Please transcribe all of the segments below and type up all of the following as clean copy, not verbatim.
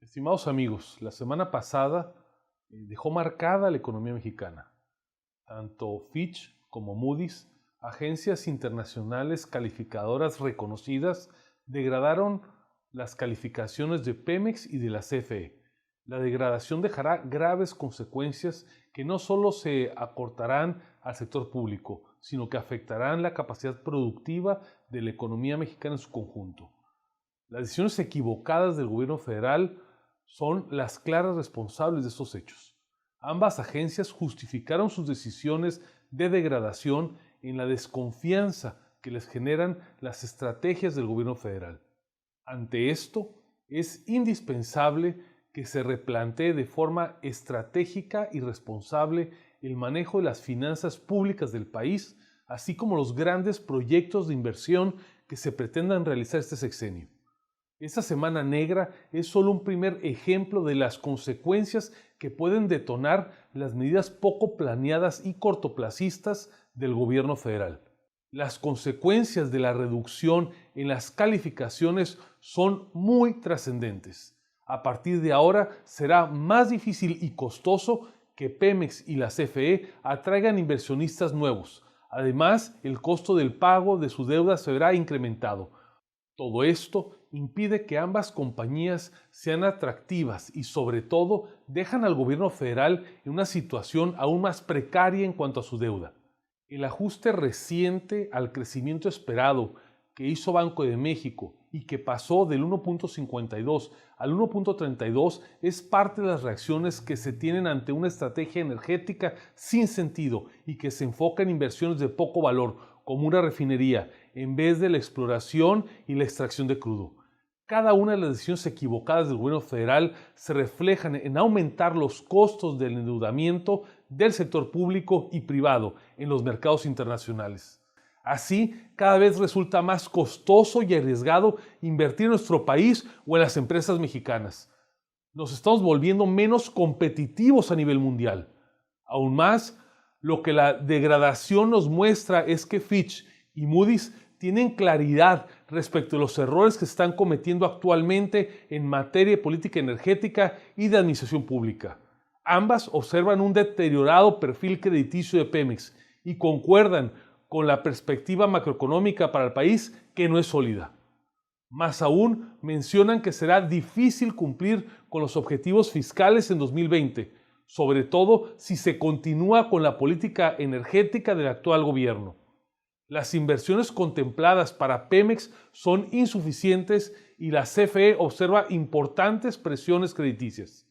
Estimados amigos, la semana pasada dejó marcada la economía mexicana. Tanto Fitch como Moody's, agencias internacionales calificadoras reconocidas, degradaron las calificaciones de Pemex y de la CFE. La degradación dejará graves consecuencias que no solo se acortarán al sector público, sino que afectarán la capacidad productiva de la economía mexicana en su conjunto. Las decisiones equivocadas del gobierno federal son las claras responsables de estos hechos. Ambas agencias justificaron sus decisiones de degradación en la desconfianza que les generan las estrategias del gobierno federal. Ante esto, es indispensable que se replantee de forma estratégica y responsable el manejo de las finanzas públicas del país, así como los grandes proyectos de inversión que se pretendan realizar este sexenio. Esta semana negra es solo un primer ejemplo de las consecuencias que pueden detonar las medidas poco planeadas y cortoplacistas del gobierno federal. Las consecuencias de la reducción en las calificaciones son muy trascendentes. A partir de ahora será más difícil y costoso que Pemex y la CFE atraigan inversionistas nuevos. Además, el costo del pago de su deuda se verá incrementado. Todo esto impide que ambas compañías sean atractivas y, sobre todo, dejan al gobierno federal en una situación aún más precaria en cuanto a su deuda. El ajuste reciente al crecimiento esperado que hizo Banco de México y que pasó del 1.52 al 1.32 es parte de las reacciones que se tienen ante una estrategia energética sin sentido y que se enfoca en inversiones de poco valor, como una refinería, en vez de la exploración y la extracción de crudo. Cada una de las decisiones equivocadas del gobierno federal se reflejan en aumentar los costos del endeudamiento del sector público y privado en los mercados internacionales. Así, cada vez resulta más costoso y arriesgado invertir en nuestro país o en las empresas mexicanas. Nos estamos volviendo menos competitivos a nivel mundial. Aún más, lo que la degradación nos muestra es que Fitch y Moody's tienen claridad respecto a los errores que se están cometiendo actualmente en materia de política energética y de administración pública. Ambas observan un deteriorado perfil crediticio de Pemex y concuerdan con la perspectiva macroeconómica para el país, que no es sólida. Más aún, mencionan que será difícil cumplir con los objetivos fiscales en 2020, sobre todo si se continúa con la política energética del actual gobierno. Las inversiones contempladas para Pemex son insuficientes y la CFE observa importantes presiones crediticias.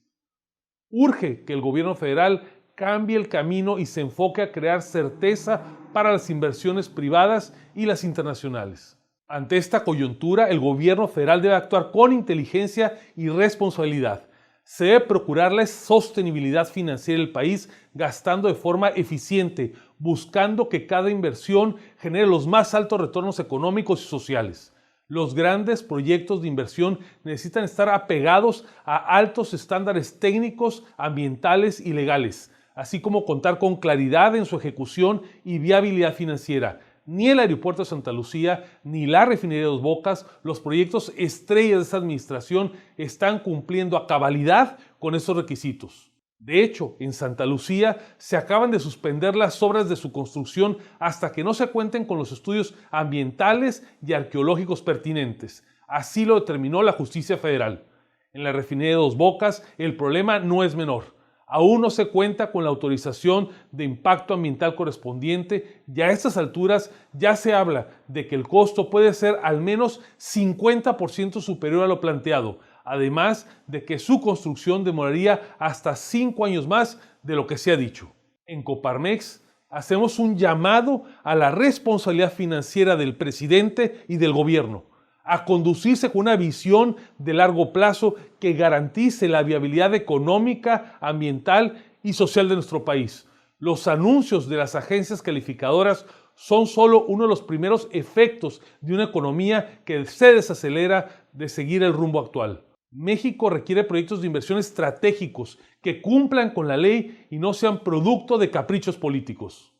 Urge que el gobierno federal cambie el camino y se enfoque a crear certeza para las inversiones privadas y las internacionales. Ante esta coyuntura, el gobierno federal debe actuar con inteligencia y responsabilidad. Se debe procurar la sostenibilidad financiera del país gastando de forma eficiente, buscando que cada inversión genere los más altos retornos económicos y sociales. Los grandes proyectos de inversión necesitan estar apegados a altos estándares técnicos, ambientales y legales, así como contar con claridad en su ejecución y viabilidad financiera. Ni el aeropuerto de Santa Lucía ni la refinería de Dos Bocas, los proyectos estrellas de esta administración, están cumpliendo a cabalidad con esos requisitos. De hecho, en Santa Lucía se acaban de suspender las obras de su construcción hasta que no se cuenten con los estudios ambientales y arqueológicos pertinentes. Así lo determinó la justicia federal. En la refinería de Dos Bocas el problema no es menor. Aún no se cuenta con la autorización de impacto ambiental correspondiente y a estas alturas ya se habla de que el costo puede ser al menos 50% superior a lo planteado, además de que su construcción demoraría hasta 5 años más de lo que se ha dicho. En Coparmex hacemos un llamado a la responsabilidad financiera del presidente y del gobierno, a conducirse con una visión de largo plazo que garantice la viabilidad económica, ambiental y social de nuestro país. Los anuncios de las agencias calificadoras son solo uno de los primeros efectos de una economía que se desacelera de seguir el rumbo actual. México requiere proyectos de inversión estratégicos que cumplan con la ley y no sean producto de caprichos políticos.